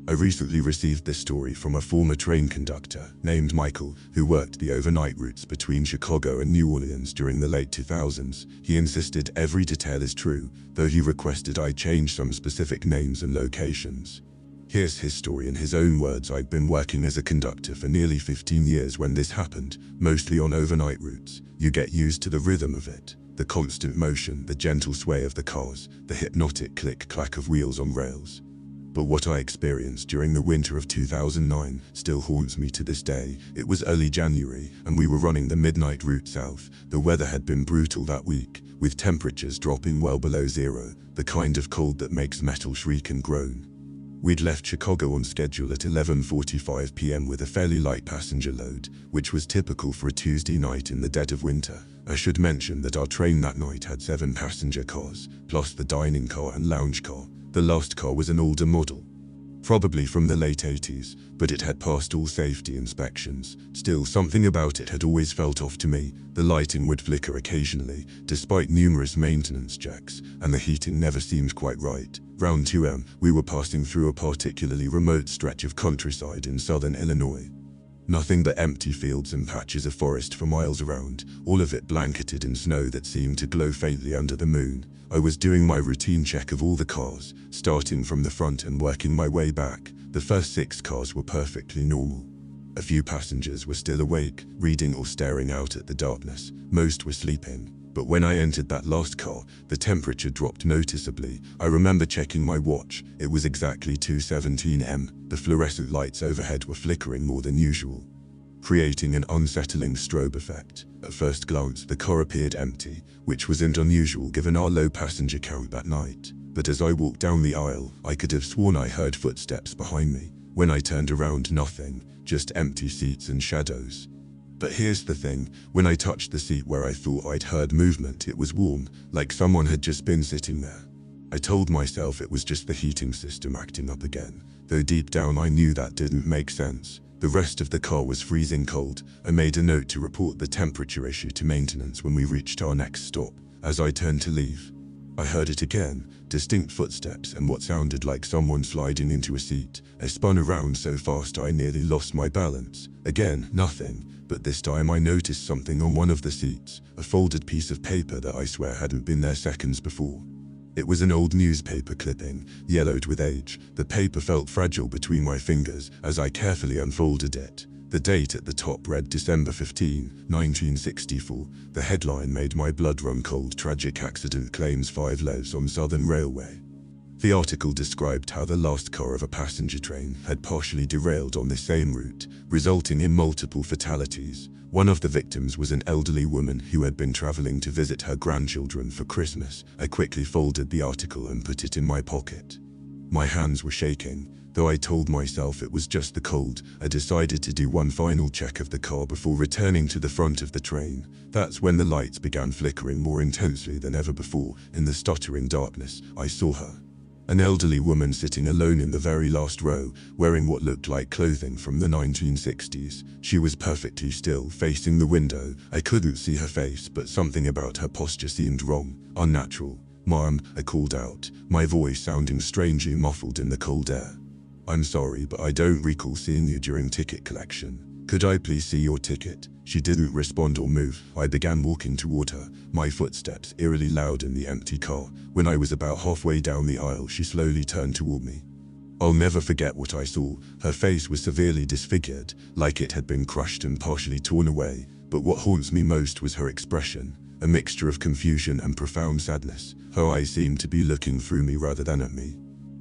I recently received this story from a former train conductor named Michael, who worked the overnight routes between Chicago and New Orleans during the late 2000s. He insisted every detail is true, though he requested I change some specific names and locations. Here's his story in his own words. I'd been working as a conductor for nearly 15 years when this happened, mostly on overnight routes. You get used to the rhythm of it, the constant motion, the gentle sway of the cars, the hypnotic click-clack of wheels on rails. But what I experienced during the winter of 2009 still haunts me to this day. It was early January, and we were running the midnight route south. The weather had been brutal that week, with temperatures dropping well below zero, the kind of cold that makes metal shriek and groan. We'd left Chicago on schedule at 11:45 p.m. with a fairly light passenger load, which was typical for a Tuesday night in the dead of winter. I should mention that our train that night had 7 passenger cars, plus the dining car and lounge car. The last car was an older model, probably from the late 80s, but it had passed all safety inspections. Still, something about it had always felt off to me. The lighting would flicker occasionally, despite numerous maintenance checks, and the heating never seemed quite right. Round 2 a.m., we were passing through a particularly remote stretch of countryside in southern Illinois. Nothing but empty fields and patches of forest for miles around, all of it blanketed in snow that seemed to glow faintly under the moon. I was doing my routine check of all the cars, starting from the front and working my way back. The first 6 cars were perfectly normal. A few passengers were still awake, reading or staring out at the darkness. Most were sleeping. But when I entered that last car, the temperature dropped noticeably. I remember checking my watch. It was exactly 2:17 a.m. The fluorescent lights overhead were flickering more than usual, creating an unsettling strobe effect. At first glance, the car appeared empty, which wasn't unusual given our low passenger count that night. But as I walked down the aisle, I could have sworn I heard footsteps behind me. When I turned around, nothing, just empty seats and shadows. But here's the thing, when I touched the seat where I thought I'd heard movement, it was warm, like someone had just been sitting there. I told myself it was just the heating system acting up again, though deep down I knew that didn't make sense. The rest of the car was freezing cold. I made a note to report the temperature issue to maintenance when we reached our next stop. As I turned to leave, I heard it again, distinct footsteps and what sounded like someone sliding into a seat. I spun around so fast I nearly lost my balance. Again, nothing, but this time I noticed something on one of the seats, a folded piece of paper that I swear hadn't been there seconds before. It was an old newspaper clipping, yellowed with age. The paper felt fragile between my fingers as I carefully unfolded it. The date at the top read December 15, 1964. The headline made my blood run cold. Tragic accident claims 5 lives on Southern Railway. The article described how the last car of a passenger train had partially derailed on the same route, resulting in multiple fatalities. One of the victims was an elderly woman who had been traveling to visit her grandchildren for Christmas. I quickly folded the article and put it in my pocket. My hands were shaking. Though I told myself it was just the cold, I decided to do one final check of the car before returning to the front of the train. That's when the lights began flickering more intensely than ever before. In the stuttering darkness, I saw her. An elderly woman sitting alone in the very last row, wearing what looked like clothing from the 1960s. She was perfectly still, facing the window. I couldn't see her face, but something about her posture seemed wrong, unnatural. "Ma'am," I called out, my voice sounding strangely muffled in the cold air. "I'm sorry, but I don't recall seeing you during ticket collection. Could I please see your ticket?" She didn't respond or move. I began walking toward her, my footsteps eerily loud in the empty car. When I was about halfway down the aisle, she slowly turned toward me. I'll never forget what I saw. Her face was severely disfigured, like it had been crushed and partially torn away. But what haunts me most was her expression, a mixture of confusion and profound sadness. Her eyes seemed to be looking through me rather than at me.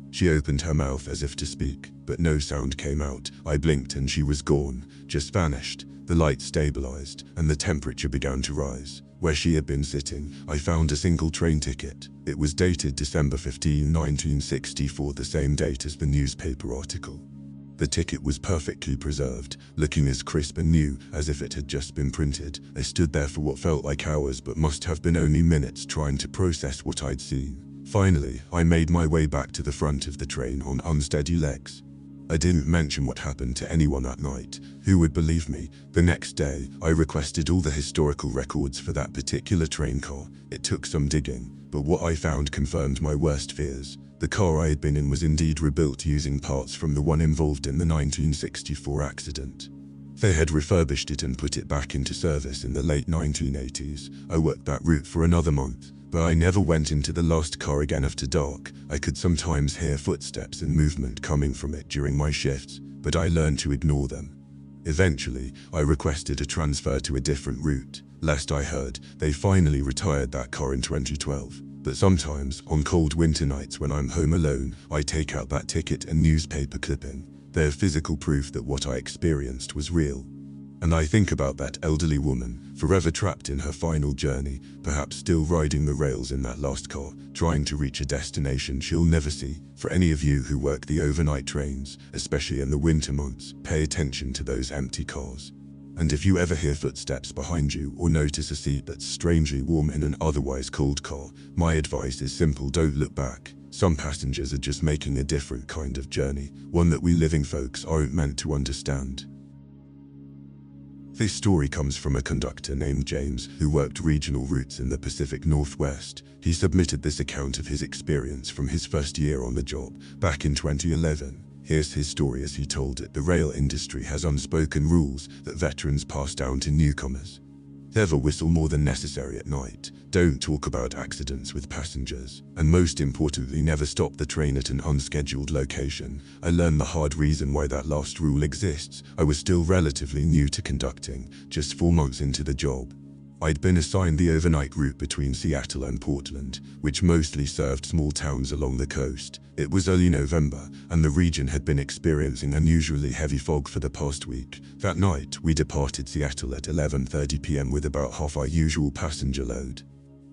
She opened her mouth as if to speak, but no sound came out. I blinked and she was gone, just vanished. The light stabilized, and the temperature began to rise. Where she had been sitting, I found a single train ticket. It was dated December 15, 1964, the same date as the newspaper article. The ticket was perfectly preserved, looking as crisp and new as if it had just been printed. I stood there for what felt like hours but must have been only minutes, trying to process what I'd seen. Finally, I made my way back to the front of the train on unsteady legs. I didn't mention what happened to anyone that night. Who would believe me? The next day, I requested all the historical records for that particular train car. It took some digging, but what I found confirmed my worst fears. The car I had been in was indeed rebuilt using parts from the one involved in the 1964 accident. They had refurbished it and put it back into service in the late 1980s. I worked that route for another month, but I never went into the lost car again after dark. I could sometimes hear footsteps and movement coming from it during my shifts, but I learned to ignore them. Eventually, I requested a transfer to a different route. Last I heard, they finally retired that car in 2012. But sometimes, on cold winter nights when I'm home alone, I take out that ticket and newspaper clipping. They're physical proof that what I experienced was real. And I think about that elderly woman, forever trapped in her final journey, perhaps still riding the rails in that lost car, trying to reach a destination she'll never see. For any of you who work the overnight trains, especially in the winter months, pay attention to those empty cars. And if you ever hear footsteps behind you or notice a seat that's strangely warm in an otherwise cold car, my advice is simple: don't look back. Some passengers are just making a different kind of journey, one that we living folks aren't meant to understand. This story comes from a conductor named James who worked regional routes in the Pacific Northwest. He submitted this account of his experience from his first year on the job, back in 2011. Here's his story as he told it. The rail industry has unspoken rules that veterans pass down to newcomers. Never whistle more than necessary at night. Don't talk about accidents with passengers. And most importantly, never stop the train at an unscheduled location. I learned the hard reason why that last rule exists. I was still relatively new to conducting, just 4 months into the job. I'd been assigned the overnight route between Seattle and Portland, which mostly served small towns along the coast. It was early November, and the region had been experiencing unusually heavy fog for the past week. That night, we departed Seattle at 11:30 p.m. with about half our usual passenger load.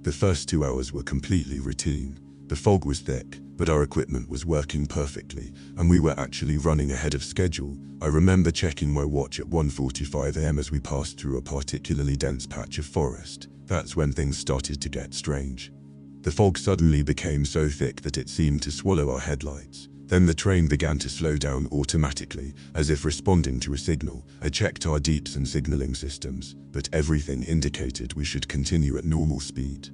The first 2 hours were completely routine. The fog was thick, but our equipment was working perfectly, and we were actually running ahead of schedule. I remember checking my watch at 1:45 a.m. as we passed through a particularly dense patch of forest. That's when things started to get strange. The fog suddenly became so thick that it seemed to swallow our headlights. Then the train began to slow down automatically, as if responding to a signal. I checked our deeps and signaling systems, but everything indicated we should continue at normal speed.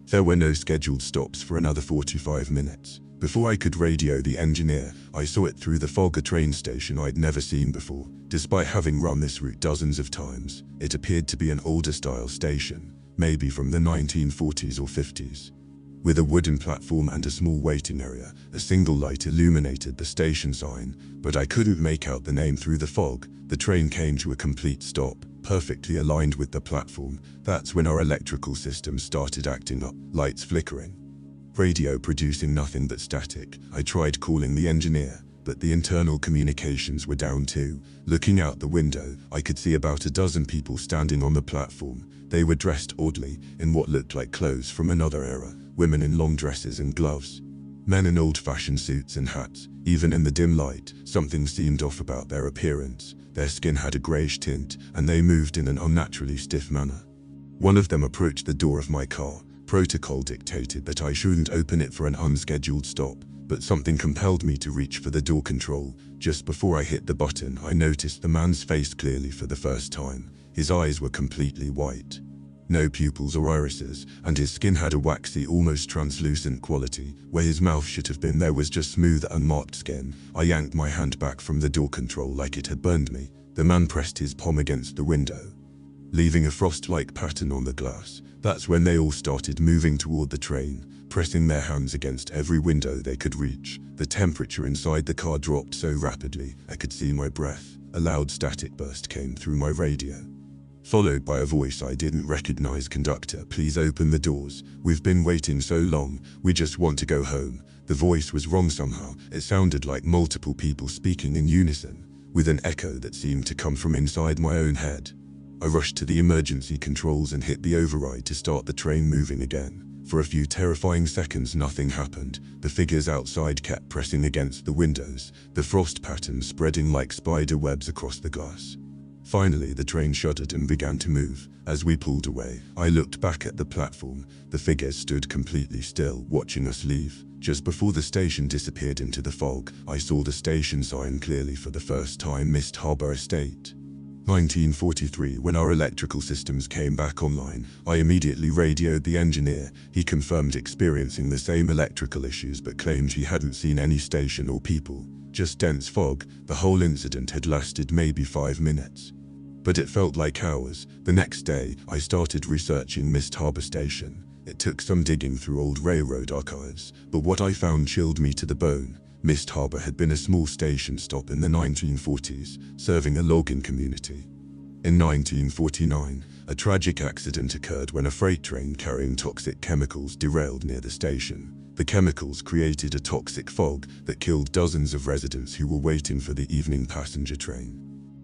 There were no scheduled stops for another 45 minutes. Before I could radio the engineer, I saw it through the fog, a train station I'd never seen before. Despite having run this route dozens of times, it appeared to be an older style station, maybe from the 1940s or 50s. With a wooden platform and a small waiting area, a single light illuminated the station sign, but I couldn't make out the name through the fog. The train came to a complete stop, perfectly aligned with the platform. That's when our electrical system started acting up, lights flickering. Radio producing nothing but static. I tried calling the engineer, but the internal communications were down too. Looking out the window, I could see about a dozen people standing on the platform. They were dressed oddly, in what looked like clothes from another era. Women in long dresses and gloves. Men in old-fashioned suits and hats. Even in the dim light, something seemed off about their appearance. Their skin had a greyish tint, and they moved in an unnaturally stiff manner. One of them approached the door of my car. Protocol dictated that I shouldn't open it for an unscheduled stop, but something compelled me to reach for the door control. Just before I hit the button, I noticed the man's face clearly for the first time. His eyes were completely white. No pupils or irises, and his skin had a waxy, almost translucent quality. Where his mouth should have been, there was just smooth, unmarked skin. I yanked my hand back from the door control like it had burned me. The man pressed his palm against the window, leaving a frost-like pattern on the glass. That's when they all started moving toward the train, pressing their hands against every window they could reach. The temperature inside the car dropped so rapidly, I could see my breath. A loud static burst came through my radio, followed by a voice I didn't recognize. "Conductor, please open the doors. We've been waiting so long, we just want to go home." The voice was wrong somehow. It sounded like multiple people speaking in unison, with an echo that seemed to come from inside my own head. I rushed to the emergency controls and hit the override to start the train moving again. For a few terrifying seconds, nothing happened. The figures outside kept pressing against the windows, the frost patterns spreading like spider webs across the glass. Finally, the train shuddered and began to move. As we pulled away, I looked back at the platform. The figures stood completely still, watching us leave. Just before the station disappeared into the fog, I saw the station sign clearly for the first time: Mist Harbor Estate. 1943, when our electrical systems came back online, I immediately radioed the engineer. He confirmed experiencing the same electrical issues but claimed he hadn't seen any station or people, just dense fog. The whole incident had lasted maybe 5 minutes. But it felt like hours. The next day, I started researching Mist Harbor Station. It took some digging through old railroad archives, but what I found chilled me to the bone. Mist Harbor had been a small station stop in the 1940s, serving a logging community. In 1949, a tragic accident occurred when a freight train carrying toxic chemicals derailed near the station. The chemicals created a toxic fog that killed dozens of residents who were waiting for the evening passenger train.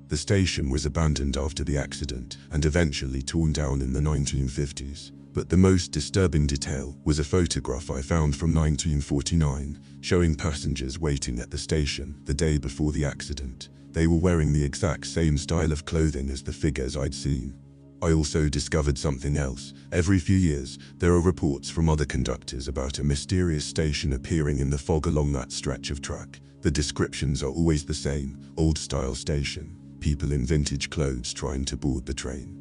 The station was abandoned after the accident and eventually torn down in the 1950s. But the most disturbing detail was a photograph I found from 1949, showing passengers waiting at the station the day before the accident. They were wearing the exact same style of clothing as the figures I'd seen. I also discovered something else. Every few years, there are reports from other conductors about a mysterious station appearing in the fog along that stretch of track. The descriptions are always the same: old-style station, people in vintage clothes trying to board the train.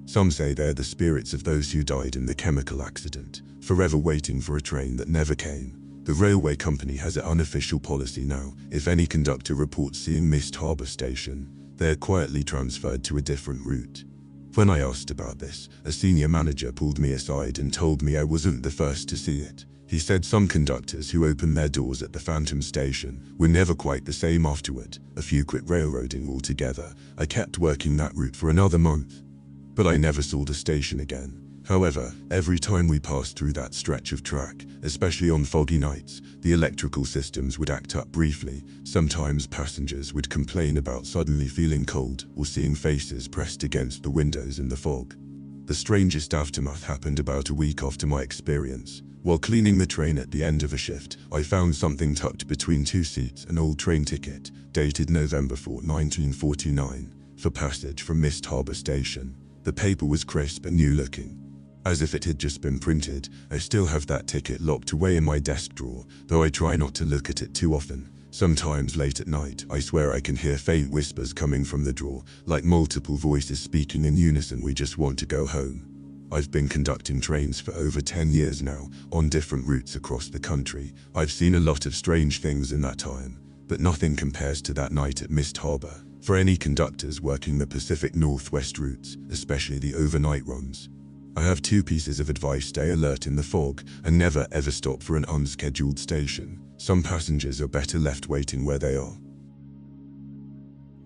Some say they're the spirits of those who died in the chemical accident, forever waiting for a train that never came. The railway company has an unofficial policy now: if any conductor reports seeing Mist Harbor Station, they're quietly transferred to a different route. When I asked about this, a senior manager pulled me aside and told me I wasn't the first to see it. He said some conductors who opened their doors at the Phantom Station were never quite the same afterward. A few quit railroading altogether. I kept working that route for another month, but I never saw the station again. However, every time we passed through that stretch of track, especially on foggy nights, the electrical systems would act up briefly. Sometimes passengers would complain about suddenly feeling cold or seeing faces pressed against the windows in the fog. The strangest aftermath happened about a week after my experience. While cleaning the train at the end of a shift, I found something tucked between two seats: an old train ticket, dated November 4, 1949, for passage from Mist Harbor Station. The paper was crisp and new-looking, as if it had just been printed. I still have that ticket locked away in my desk drawer, though I try not to look at it too often. Sometimes late at night, I swear I can hear faint whispers coming from the drawer, like multiple voices speaking in unison: we just want to go home. I've been conducting trains for over 10 years now, on different routes across the country. I've seen a lot of strange things in that time, but nothing compares to that night at Mist Harbor. For any conductors working the Pacific Northwest routes, especially the overnight runs, I have 2 pieces of advice: stay alert in the fog, and never ever stop for an unscheduled station. Some passengers are better left waiting where they are.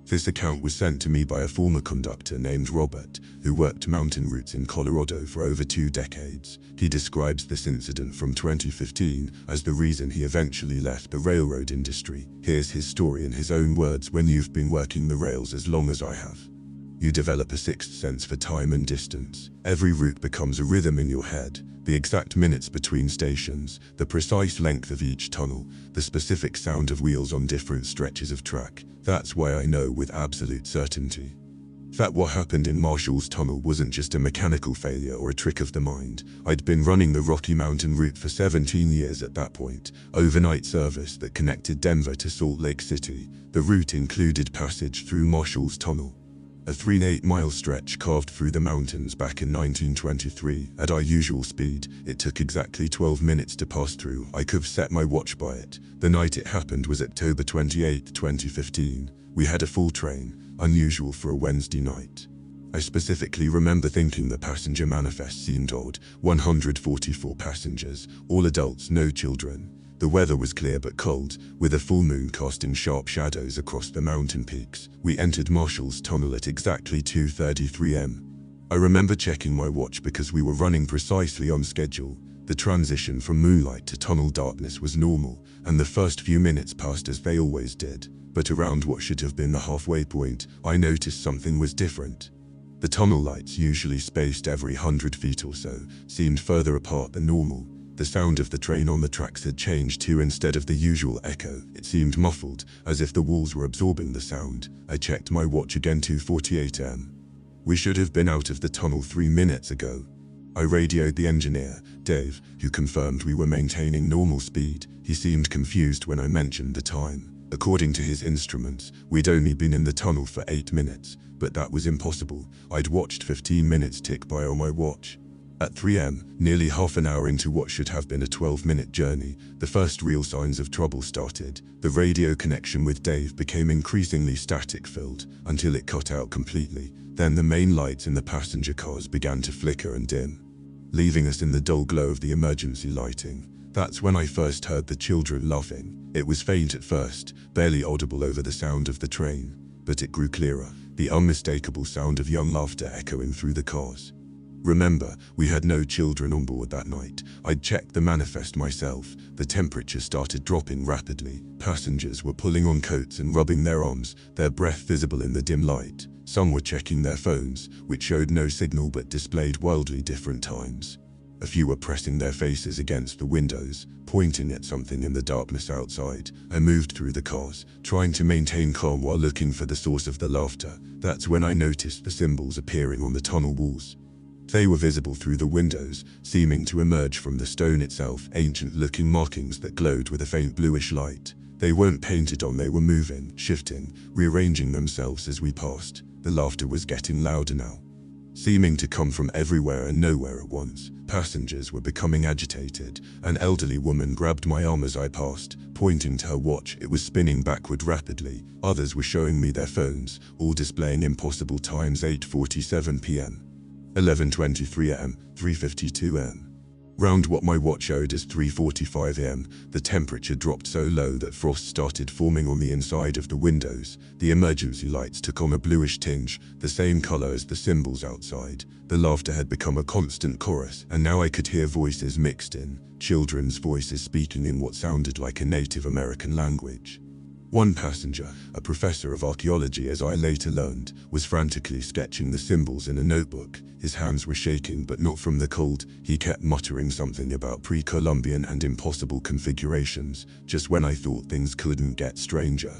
This account was sent to me by a former conductor named Robert, who worked mountain routes in Colorado for over 2 decades. He describes this incident from 2015 as the reason he eventually left the railroad industry. Here's his story in his own words: when you've been working the rails as long as I have, you develop a sixth sense for time and distance. Every route becomes a rhythm in your head. The exact minutes between stations, the precise length of each tunnel, the specific sound of wheels on different stretches of track. That's why I know with absolute certainty that what happened in Marshall's Tunnel wasn't just a mechanical failure or a trick of the mind. I'd been running the Rocky Mountain route for 17 years at that point, overnight service that connected Denver to Salt Lake City. The route included passage through Marshall's Tunnel, a 3.8-mile stretch carved through the mountains back in 1923. At our usual speed, it took exactly 12 minutes to pass through. I could have set my watch by it. The night it happened was October 28, 2015. We had a full train, unusual for a Wednesday night. I specifically remember thinking the passenger manifest seemed odd: 144 passengers, all adults, no children. The weather was clear but cold, with a full moon casting sharp shadows across the mountain peaks. We entered Marshall's Tunnel at exactly 2:33 am. I remember checking my watch because we were running precisely on schedule. The transition from moonlight to tunnel darkness was normal, and the first few minutes passed as they always did. But around what should have been the halfway point, I noticed something was different. The tunnel lights, usually spaced every 100 feet or so, seemed further apart than normal. The sound of the train on the tracks had changed too. Instead of the usual echo, it seemed muffled, as if the walls were absorbing the sound. I checked my watch again: 2:48 am. We should have been out of the tunnel 3 minutes ago. I radioed the engineer, Dave, who confirmed we were maintaining normal speed. He seemed confused when I mentioned the time. According to his instruments, we'd only been in the tunnel for 8 minutes, but that was impossible. I'd watched 15 minutes tick by on my watch. At 3 a.m., nearly half an hour into what should have been a 12-minute journey, the first real signs of trouble started. The radio connection with Dave became increasingly static-filled, until it cut out completely. Then the main lights in the passenger cars began to flicker and dim, leaving us in the dull glow of the emergency lighting. That's when I first heard the children laughing. It was faint at first, barely audible over the sound of the train, but it grew clearer, the unmistakable sound of young laughter echoing through the cars. Remember, we had no children on board that night. I'd checked the manifest myself. The temperature started dropping rapidly. Passengers were pulling on coats and rubbing their arms, their breath visible in the dim light. Some were checking their phones, which showed no signal but displayed wildly different times. A few were pressing their faces against the windows, pointing at something in the darkness outside. I moved through the cars, trying to maintain calm while looking for the source of the laughter. That's when I noticed the symbols appearing on the tunnel walls. They were visible through the windows, seeming to emerge from the stone itself, ancient-looking markings that glowed with a faint bluish light. They weren't painted on, they were moving, shifting, rearranging themselves as we passed. The laughter was getting louder now, seeming to come from everywhere and nowhere at once. Passengers were becoming agitated. An elderly woman grabbed my arm as I passed, pointing to her watch. It was spinning backward rapidly. Others were showing me their phones, all displaying impossible times: 8:47 p.m., 11:23 a.m., 3:52 a.m. Round what my watch showed as 3:45 a.m., the temperature dropped so low that frost started forming on the inside of the windows. The emergency lights took on a bluish tinge, the same color as the symbols outside. The laughter had become a constant chorus, and now I could hear voices mixed in, children's voices speaking in what sounded like a Native American language. One passenger, a professor of archaeology as I later learned, was frantically sketching the symbols in a notebook. His hands were shaking, but not from the cold. He kept muttering something about pre-Columbian and impossible configurations. Just when I thought things couldn't get stranger,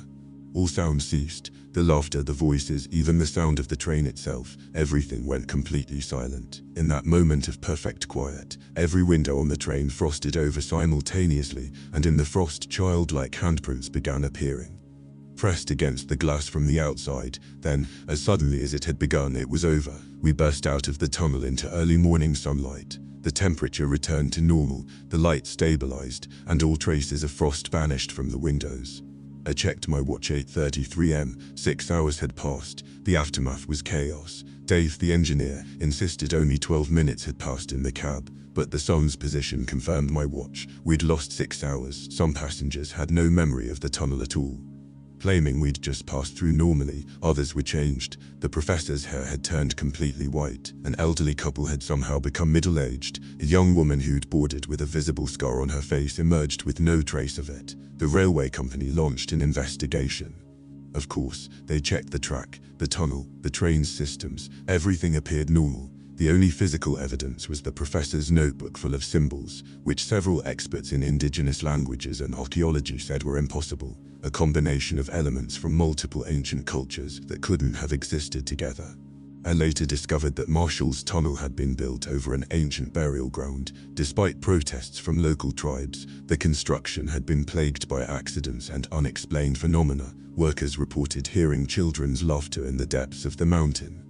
all sound ceased. The laughter, the voices, even the sound of the train itself. Everything went completely silent. In that moment of perfect quiet, every window on the train frosted over simultaneously, and in the frost, childlike handprints began appearing, pressed against the glass from the outside. Then, as suddenly as it had begun, it was over. We burst out of the tunnel into early morning sunlight. The temperature returned to normal, the light stabilized, and all traces of frost vanished from the windows. I checked my watch: 8:33 am, 6 hours had passed. The aftermath was chaos. Dave, the engineer, insisted only 12 minutes had passed in the cab, but the sun's position confirmed my watch. We'd lost 6 hours. Some passengers had no memory of the tunnel at all, claiming we'd just passed through normally. Others were changed. The professor's hair had turned completely white. An elderly couple had somehow become middle-aged. A young woman who'd boarded with a visible scar on her face emerged with no trace of it. The railway company launched an investigation. Of course, they checked the track, the tunnel, the train's systems. Everything appeared normal. The only physical evidence was the professor's notebook full of symbols, which several experts in indigenous languages and archaeology said were impossible. A combination of elements from multiple ancient cultures that couldn't have existed together. I later discovered that Marshall's Tunnel had been built over an ancient burial ground. Despite protests from local tribes, the construction had been plagued by accidents and unexplained phenomena. Workers reported hearing children's laughter in the depths of the mountain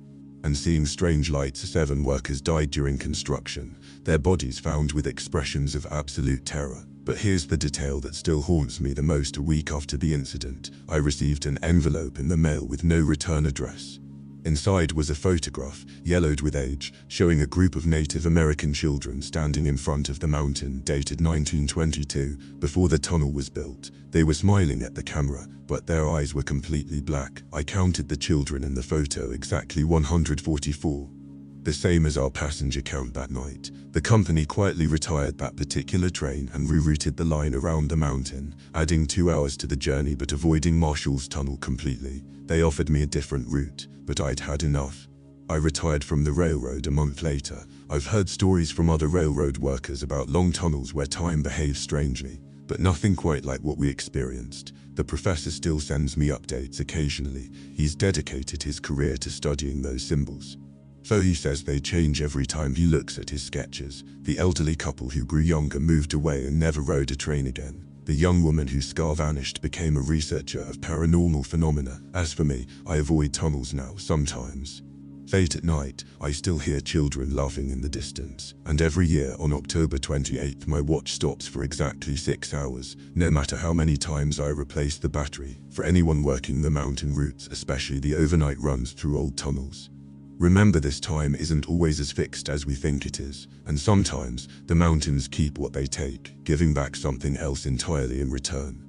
and seeing strange lights. 7 workers died during construction, their bodies found with expressions of absolute terror. But here's the detail that still haunts me the most. A week after the incident, I received an envelope in the mail with no return address. Inside was a photograph, yellowed with age, showing a group of Native American children standing in front of the mountain, dated 1922, before the tunnel was built. They were smiling at the camera, but their eyes were completely black. I counted the children in the photo: exactly 144. The same as our passenger count that night. The company quietly retired that particular train and rerouted the line around the mountain, adding 2 hours to the journey but avoiding Marshall's Tunnel completely. They offered me a different route, but I'd had enough. I retired from the railroad a month later. I've heard stories from other railroad workers about long tunnels where time behaves strangely, but nothing quite like what we experienced. The professor still sends me updates occasionally. He's dedicated his career to studying those symbols, though he says they change every time he looks at his sketches. The elderly couple who grew younger moved away and never rode a train again. The young woman whose scar vanished became a researcher of paranormal phenomena. As for me, I avoid tunnels now sometimes. Late at night, I still hear children laughing in the distance, and every year on October 28th my watch stops for exactly 6 hours, no matter how many times I replace the battery. For anyone working the mountain routes, especially the overnight runs through old tunnels, remember this time isn't always as fixed as we think it is, and sometimes the mountains keep what they take, giving back something else entirely in return.